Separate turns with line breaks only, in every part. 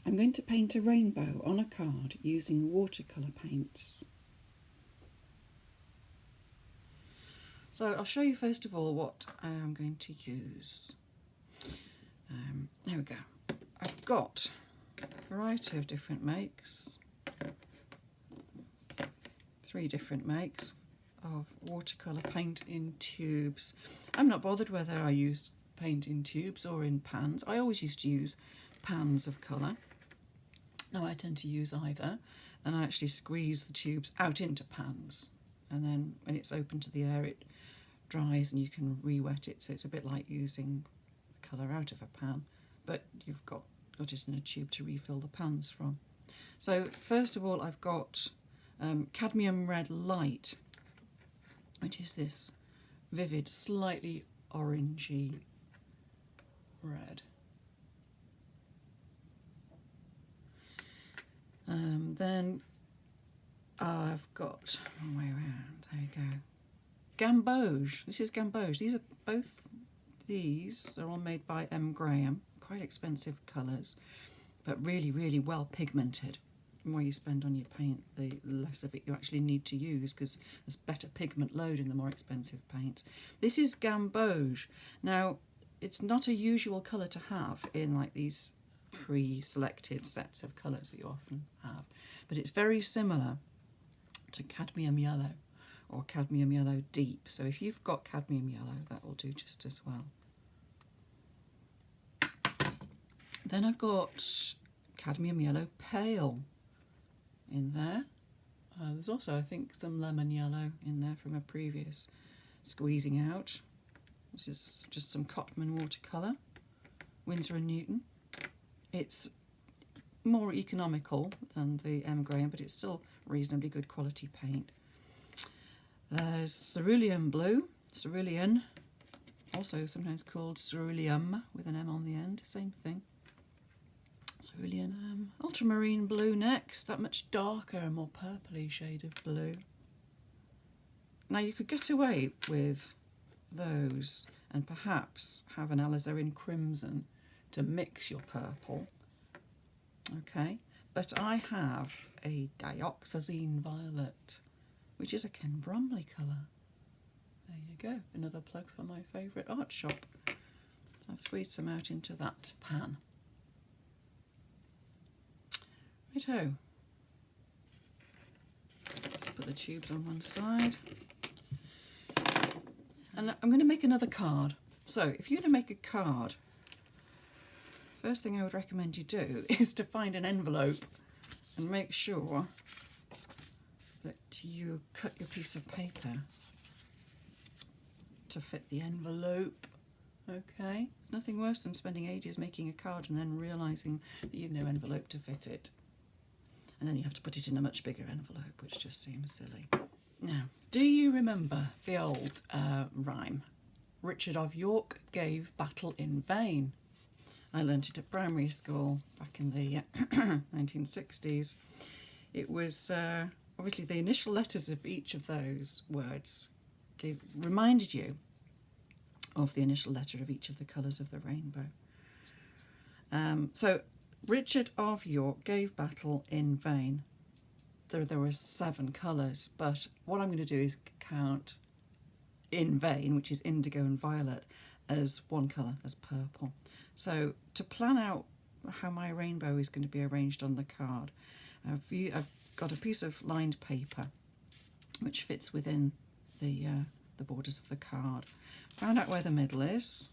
I'm going to paint a rainbow on a card using watercolour paints. So I'll show you first of all what I'm going to use. There we go. I've got a variety of different makes, 3 different makes of watercolour paint in tubes. I'm not bothered whether I use paint in tubes or in pans. I always used to use pans of colour. Now I tend to use either, and I actually squeeze the tubes out into pans, and then when it's open to the air it dries and you can re-wet it, so it's a bit like using the colour out of a pan, but you've got it in a tube to refill the pans from. So first of all I've got Cadmium Red Light, which is this vivid, slightly orangey red. Then I've got, wrong way around, there you go, Gamboge. This is Gamboge. These are both, these are all made by M. Graham. Quite expensive colours, but really, really well pigmented. The more you spend on your paint, the less of it you actually need to use, because there's better pigment load in the more expensive paint. This is Gamboge. Now, it's not a usual colour to have in like these pre-selected sets of colours that you often have, but it's very similar to cadmium yellow or cadmium yellow deep. So if you've got cadmium yellow, that will do just as well. Then I've got cadmium yellow pale in there. There's also, I think, some lemon yellow in there from a previous squeezing out. This is just some Cotman watercolour, Winsor & Newton. It's more economical than the M. Graham, but it's still reasonably good quality paint. There's Cerulean Blue, Cerulean, also sometimes called Ceruleum with an M on the end, same thing. Cerulean. Ultramarine Blue next, that much darker and more purpley shade of blue. Now you could get away with those and perhaps have an alizarin crimson to mix your purple, okay, but I have a dioxazine violet, which is a Ken Bromley colour. There you go, another plug for my favourite art shop. So I've squeezed some out into that pan. Righto. Just put the tubes on one side. And I'm going to make another card. So if you're going to make a card, first thing I would recommend you do is to find an envelope and make sure that you cut your piece of paper to fit the envelope. Okay, there's nothing worse than spending ages making a card and then realising that you've no envelope to fit it. And then you have to put it in a much bigger envelope, which just seems silly. Now, do you remember the old rhyme? Richard of York gave battle in vain. I learnt it at primary school back in the 1960s. It was obviously the initial letters of each of those words reminded you of the initial letter of each of the colours of the rainbow. So Richard of York gave battle in vain. There were 7 colours, but what I'm going to do is count in vain, which is indigo and violet, as one colour, as purple. So to plan out how my rainbow is going to be arranged on the card, I've got a piece of lined paper which fits within the borders of the card. Found out where the middle is.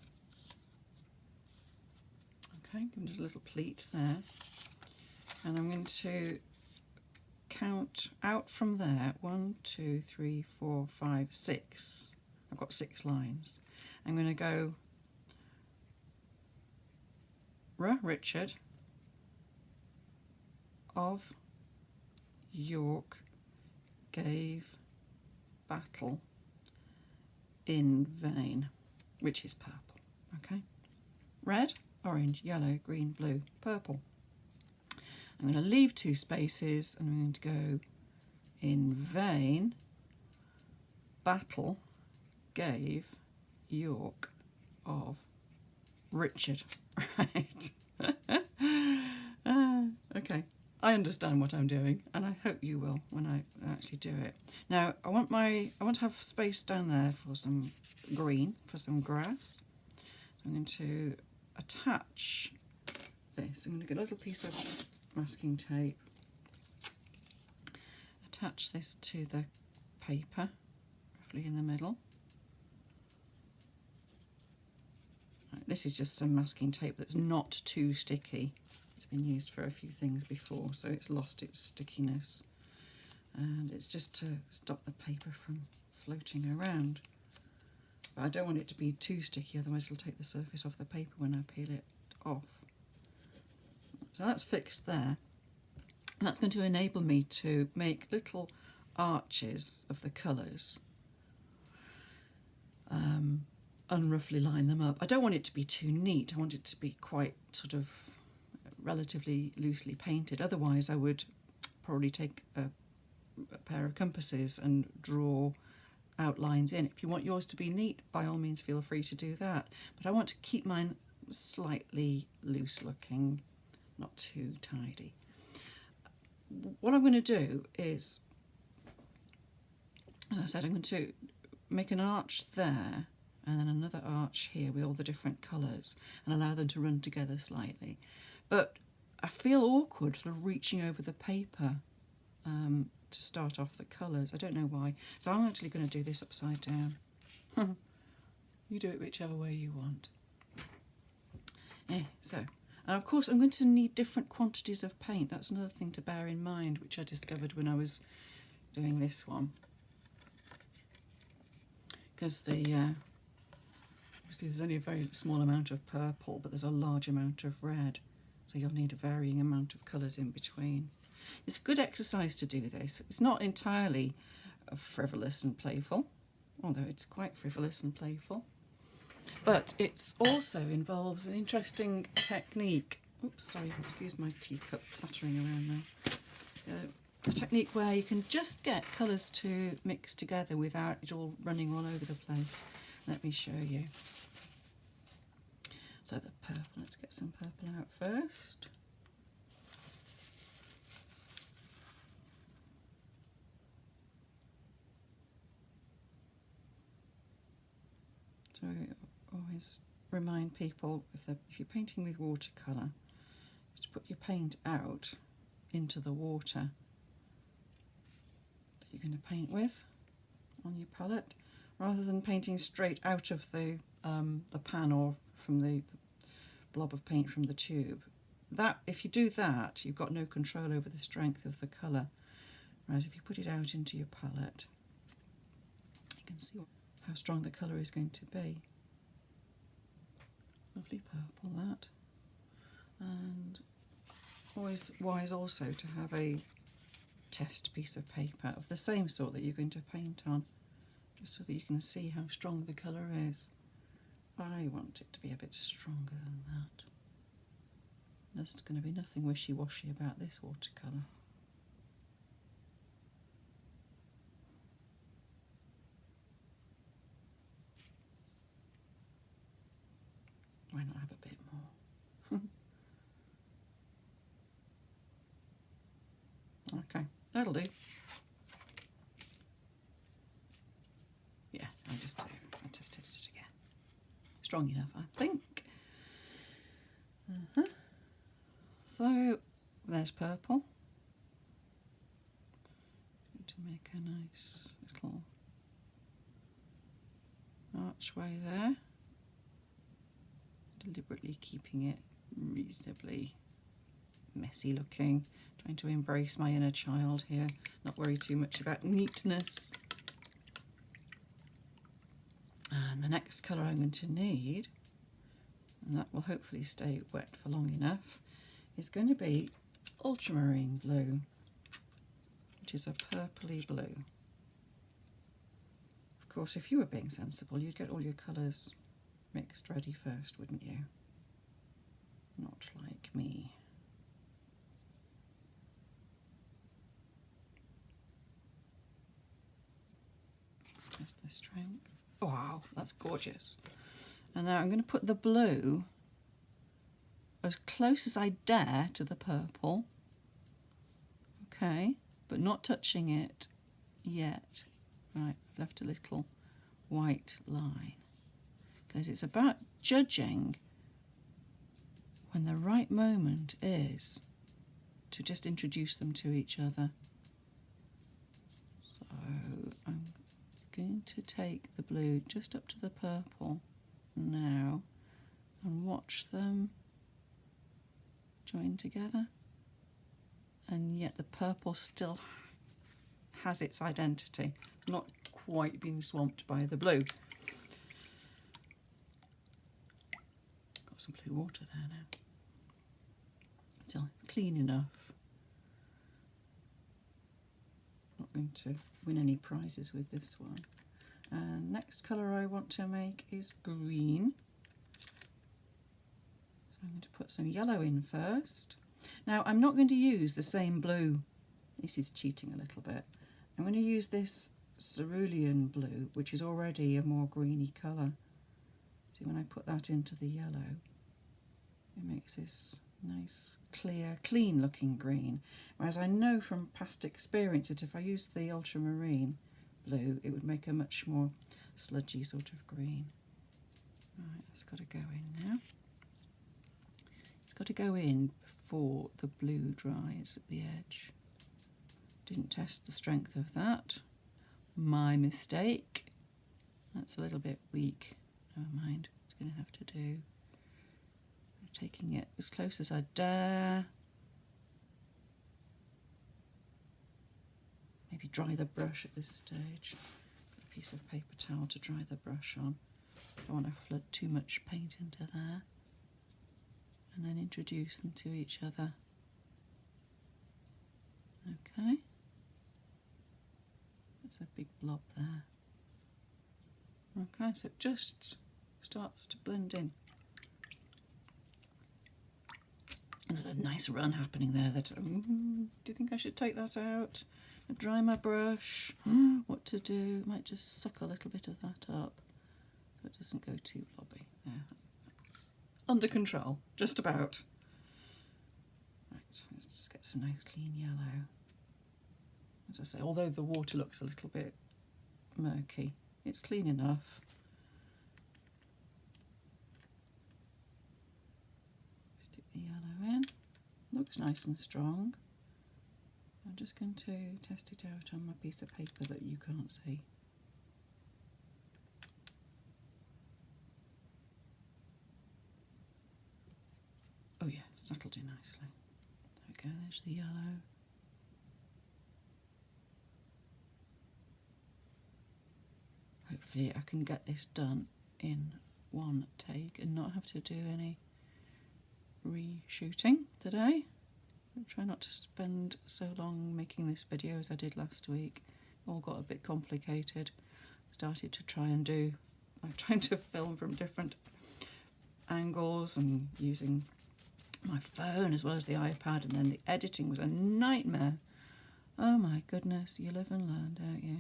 Okay, give it a little pleat there. And I'm going to count out from there 1, 2, 3, 4, 5, 6. I've got 6 lines. I'm going to go Richard of York gave battle in vain, which is purple. Okay, red, orange, yellow, green, blue, purple. I'm going to leave 2 spaces and I'm going to go in vain, battle gave York of Richard. Right. I understand what I'm doing, and I hope you will when I actually do it. Now I want to have space down there for some green, for some grass. I'm going to attach this. I'm going to get a little piece of masking tape, attach this to the paper, roughly in the middle. Right, this is just some masking tape that's not too sticky. It's been used for a few things before, so it's lost its stickiness. And it's just to stop the paper from floating around. But I don't want it to be too sticky, otherwise it'll take the surface off the paper when I peel it off. So that's fixed there. And that's going to enable me to make little arches of the colours and roughly line them up. I don't want it to be too neat. I want it to be quite sort of relatively loosely painted. Otherwise I would probably take a pair of compasses and draw outlines in. If you want yours to be neat, by all means feel free to do that. But I want to keep mine slightly loose looking, not too tidy. What I'm going to do is, as I said, I'm going to make an arch there and then another arch here with all the different colours and allow them to run together slightly. But I feel awkward sort of reaching over the paper to start off the colours. I don't know why. So I'm actually going to do this upside down. You do it whichever way you want. And of course I'm going to need different quantities of paint. That's another thing to bear in mind, which I discovered when I was doing this one. Because obviously there's only a very small amount of purple, but there's a large amount of red. So you'll need a varying amount of colours in between. It's a good exercise to do this. It's not entirely frivolous and playful, although it's quite frivolous and playful. But it also involves an interesting technique. Oops, sorry, excuse my teacup fluttering around there. A technique where you can just get colours to mix together without it all running all over the place. Let me show you. So the purple, let's get some purple out first. So I always remind people, if you're painting with watercolour, is to put your paint out into the water that you're going to paint with on your palette, rather than painting straight out of the pan or from the blob of paint from the tube. That, if you do that, you've got no control over the strength of the colour. Whereas if you put it out into your palette, you can see how strong the colour is going to be. Lovely purple, that. And always wise also to have a test piece of paper of the same sort that you're going to paint on, just so that you can see how strong the colour is. I want it to be a bit stronger than that. There's going to be nothing wishy-washy about this watercolour. Why not have a bit more? Okay, that'll do. Yeah, I just did it again. Strong enough, I think. So there's purple. Going to make a nice little archway there. Deliberately keeping it reasonably messy looking, trying to embrace my inner child here, not worry too much about neatness. And the next colour I'm going to need, and that will hopefully stay wet for long enough, is going to be Ultramarine Blue, which is a purpley blue. Of course, if you were being sensible, you'd get all your colours mixed ready first, wouldn't you? Not like me. Just the strength. Wow, that's gorgeous. And now I'm going to put the blue as close as I dare to the purple, Okay, but not touching it yet. Right, I've left a little white line because it's about judging when the right moment is to just introduce them to each other. So I'm going to take the blue just up to the purple now and watch them join together, and yet the purple still has its identity. It's not quite been swamped by the blue. Got some blue water there now. Still clean enough. Not going to win any prizes with this one. And next colour I want to make is green. So I'm going to put some yellow in first. Now I'm not going to use the same blue. This is cheating a little bit. I'm going to use this cerulean blue, which is already a more greeny colour. See, when I put that into the yellow, it makes this nice, clear, clean looking green. Whereas I know from past experience that if I used the ultramarine blue, it would make a much more sludgy sort of green. Right, it's got to go in now. It's got to go in before the blue dries at the edge. Didn't test the strength of that. My mistake. That's a little bit weak. Never mind, it's going to have to do. I'm taking it as close as I dare. Maybe dry the brush at this stage. Put a piece of paper towel to dry the brush on. Don't want to flood too much paint into there. And then introduce them to each other. Okay. There's a big blob there. Okay, so it just starts to blend in. There's a nice run happening there. That do you think I should take that out? Dry my brush. What to do? Might just suck a little bit of that up so it doesn't go too blobby. There. Under control, just about. Right, let's just get some nice clean yellow. As I say, although the water looks a little bit murky, it's clean enough. Stick the yellow in. Looks nice and strong. I'm just going to test it out on my piece of paper that you can't see. Oh yeah, settled in nicely. There we go, there's the yellow. Hopefully I can get this done in one take and not have to do any reshooting today. I'll try not to spend so long making this video as I did last week. It all got a bit complicated. Started to trying to film from different angles and using my phone as well as the iPad, and then the editing was a nightmare. Oh my goodness, you live and learn, don't you?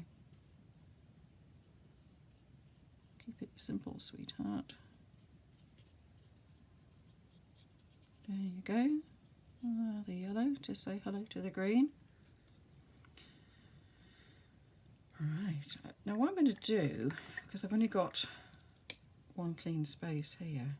Keep it simple, sweetheart. There you go. The yellow to say hello to the green. Right, now what I'm going to do, because I've only got one clean space here,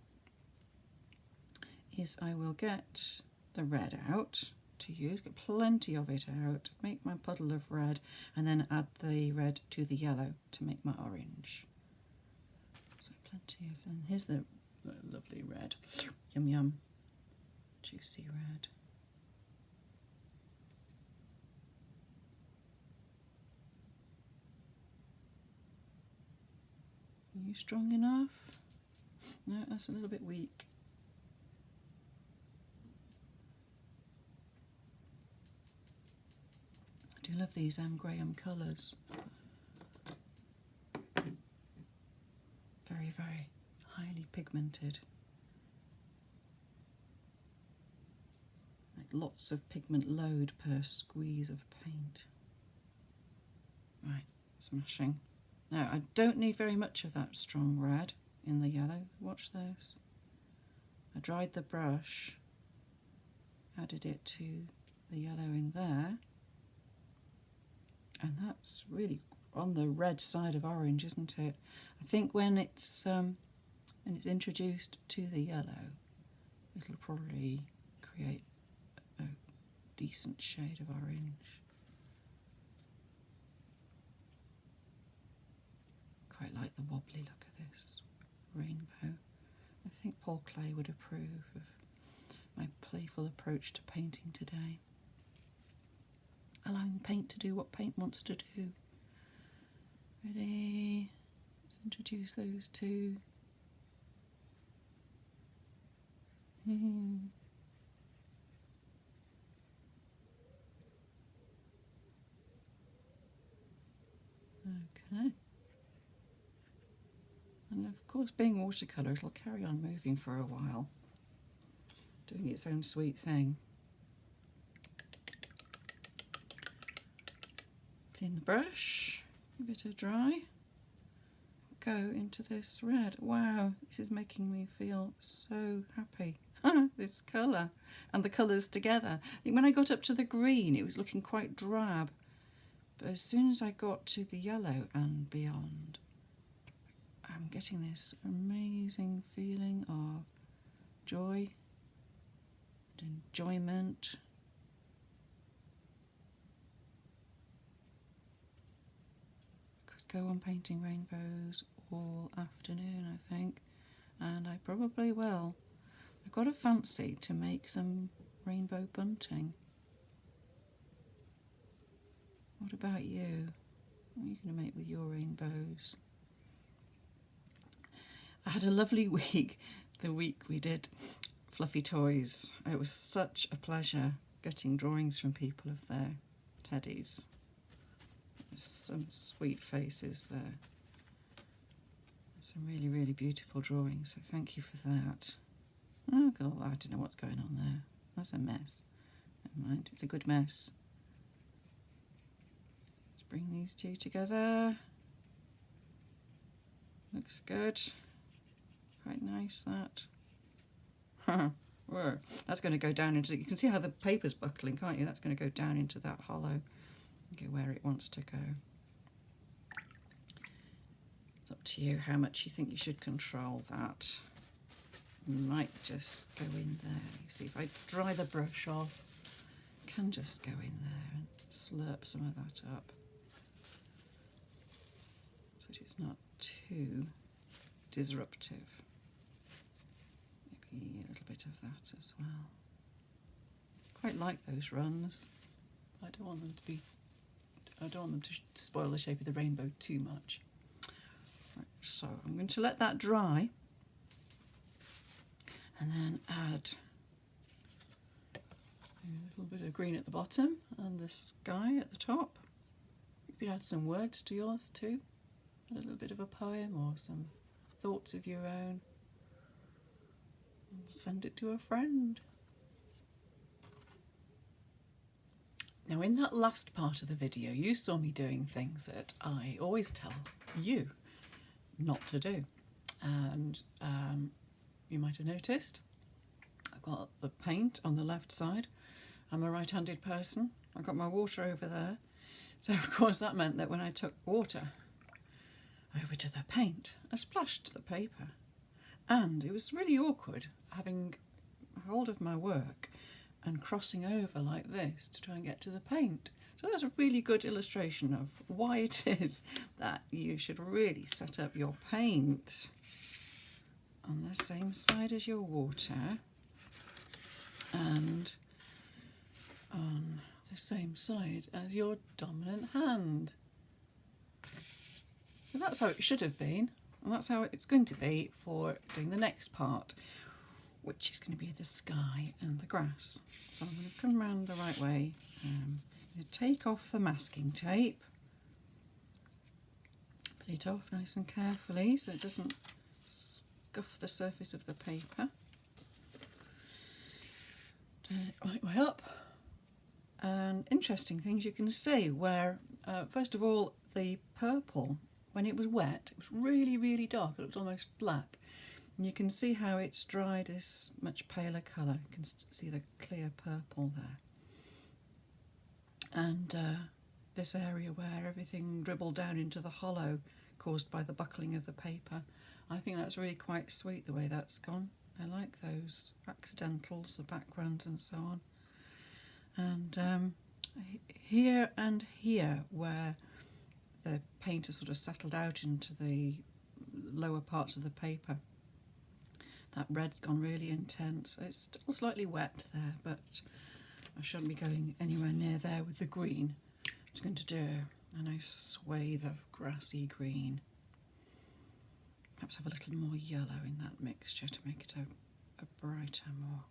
is I will get the red out to use, get plenty of it out, make my puddle of red, and then add the red to the yellow to make my orange. So plenty of, and here's the lovely red, yum yum, juicy red. Are you strong enough? No, that's a little bit weak. I do love these Graham colours. Very, very highly pigmented. Like lots of pigment load per squeeze of paint. Right, smashing. Now, I don't need very much of that strong red in the yellow. Watch this. I dried the brush, added it to the yellow in there, And that's really on the red side of orange, isn't it? I think when it's introduced to the yellow, it'll probably create a decent shade of orange. Quite like the wobbly look of this rainbow. I think Paul Klee would approve of my playful approach to painting today. Allowing paint to do what paint wants to do. Ready? Let's introduce those two. Okay. And of course, being watercolour, it'll carry on moving for a while, doing its own sweet thing. Clean the brush, give it a dry. Go into this red. Wow, this is making me feel so happy. This colour and the colours together. I think when I got up to the green, it was looking quite drab. But as soon as I got to the yellow and beyond, I'm getting this amazing feeling of joy and enjoyment. Could go on painting rainbows all afternoon, I think, and I probably will. I've got a fancy to make some rainbow bunting. What about you? What are you going to make with your rainbows? I had a lovely week, the week we did Fluffy Toys. It was such a pleasure getting drawings from people of their teddies. There's some sweet faces there. Some really, really beautiful drawings, so thank you for that. Oh God, I don't know what's going on there. That's a mess. Never mind, it's a good mess. Let's bring these two together. Looks good. Quite nice, that. Whoa. That's going to go down into... You can see how the paper's buckling, can't you? That's going to go down into that hollow. Okay, where it wants to go. It's up to you how much you think you should control that. You might just go in there. You see, if I dry the brush off, I can just go in there and slurp some of that up. So it's not too disruptive. Maybe a little bit of that as well. Quite like those runs. I don't want them to spoil the shape of the rainbow too much. Right, so I'm going to let that dry and then add a little bit of green at the bottom and the sky at the top. You could add some words to yours too, a little bit of a poem or some thoughts of your own. Send it to a friend. Now in that last part of the video you saw me doing things that I always tell you not to do, and you might have noticed I've got the paint on the left side. I'm a right-handed person. I've got my water over there, so of course that meant that when I took water over to the paint I splashed the paper, and it was really awkward having hold of my work and crossing over like this to try and get to the paint. So that's a really good illustration of why it is that you should really set up your paint on the same side as your water and on the same side as your dominant hand. So that's how it should have been, and that's how it's going to be for doing the next part, which is going to be the sky and the grass. So I'm going to come around the right way. I'm going to take off the masking tape, put it off nice and carefully so it doesn't scuff the surface of the paper. Turn it right way up. And interesting things you can see where, first of all, the purple, when it was wet, it was really, really dark. It looked almost black. And you can see how it's dried this much paler colour. You can see the clear purple there. And this area where everything dribbled down into the hollow caused by the buckling of the paper. I think that's really quite sweet the way that's gone. I like those accidentals, the backgrounds and so on. And here and here where the paint has sort of settled out into the lower parts of the paper, that red's gone really intense. It's still slightly wet there, but I shouldn't be going anywhere near there with the green. I'm just going to do a nice swathe of grassy green. Perhaps have a little more yellow in that mixture to make it a brighter, more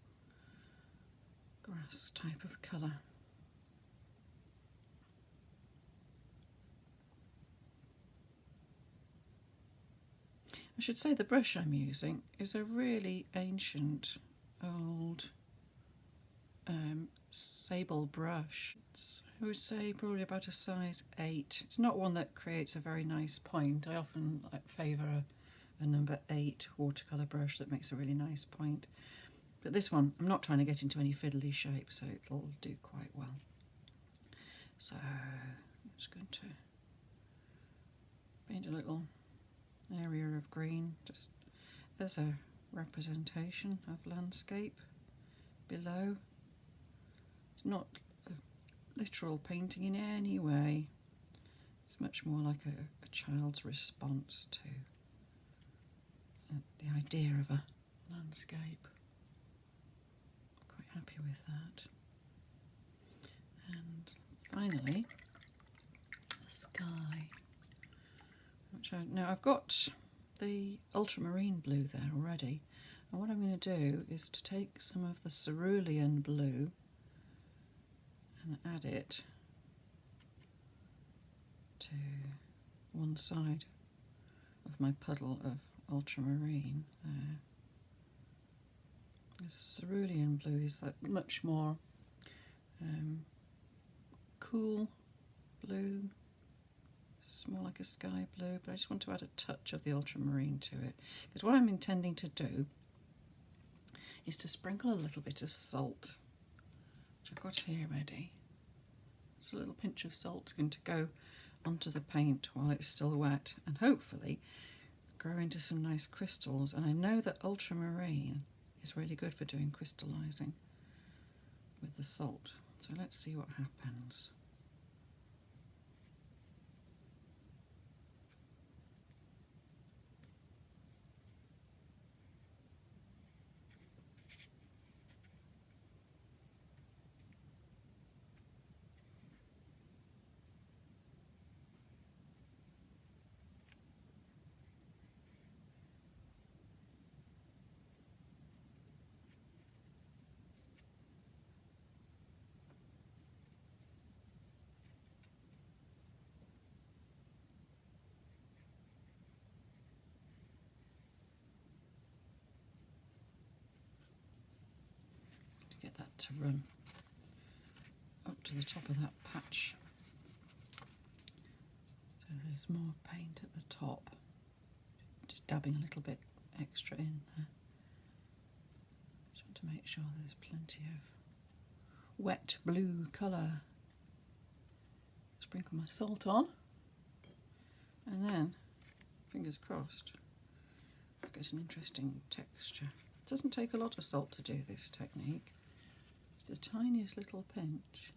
grass type of colour. I should say the brush I'm using is a really ancient, old sable brush. It's, I would say, probably about a size 8. It's not one that creates a very nice point. I often favour a number 8 watercolour brush that makes a really nice point. But this one, I'm not trying to get into any fiddly shape, so it'll do quite well. So I'm just going to paint a little area of green, just as a representation of landscape below. It's not a literal painting in any way. It's much more like a child's response to the idea of a landscape. Quite happy with that. And finally, the sky. Now I've got the Ultramarine Blue there already, and what I'm going to do is to take some of the Cerulean Blue and add it to one side of my puddle of ultramarine there. The Cerulean Blue is that much more cool blue. It's more like a sky blue, but I just want to add a touch of the ultramarine to it, because what I'm intending to do is to sprinkle a little bit of salt, which I've got here ready. So a little pinch of salt is going to go onto the paint while it's still wet, and hopefully grow into some nice crystals. And I know that ultramarine is really good for doing crystallizing with the salt, so let's see what happens. Get that to run up to the top of that patch, so there's more paint at the top, just dabbing a little bit extra in there. Just want to make sure there's plenty of wet blue colour. Sprinkle my salt on, and then, fingers crossed, I'll get an interesting texture. It doesn't take a lot of salt to do this technique. The tiniest little pinch,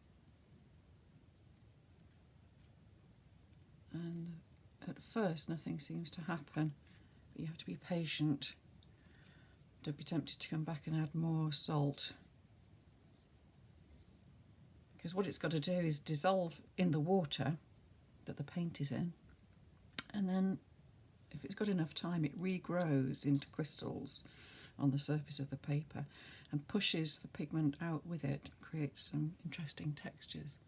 and at first nothing seems to happen, but you have to be patient. Don't be tempted to come back and add more salt, because what it's got to do is dissolve in the water that the paint is in, and then if it's got enough time it regrows into crystals on the surface of the paper and pushes the pigment out with it, creates some interesting textures.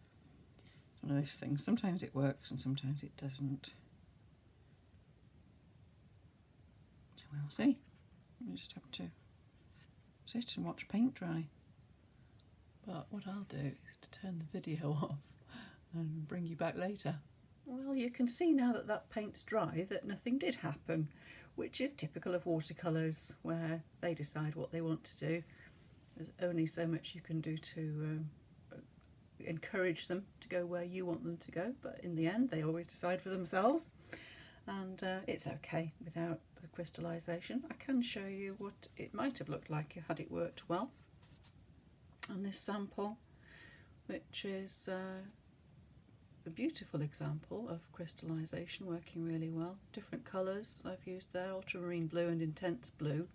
It's one of those things. Sometimes it works and sometimes it doesn't. So we'll see. We just have to sit and watch paint dry. But what I'll do is to turn the video off and bring you back later. Well, you can see now that that paint's dry that nothing did happen, which is typical of watercolours, where they decide what they want to do. There's only so much you can do to encourage them to go where you want them to go, but in the end they always decide for themselves, and it's okay without the crystallization. I can show you what it might have looked like had it worked well on this sample, which is a beautiful example of crystallization working really well. Different colours I've used there, Ultramarine Blue and Intense Blue,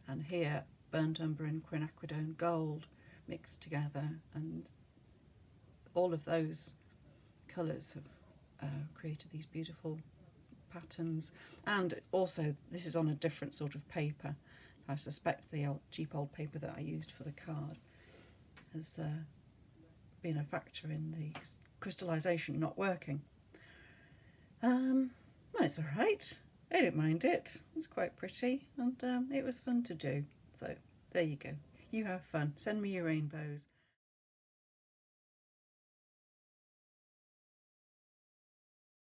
and here Burnt Umber and Quinacridone Gold mixed together, and all of those colours have created these beautiful patterns. And also this is on a different sort of paper. I suspect the cheap old paper that I used for the card has been a factor in the crystallization not working. Well, it's alright. I didn't mind it. It was quite pretty, and it was fun to do. So there you go. You have fun. Send me your rainbows.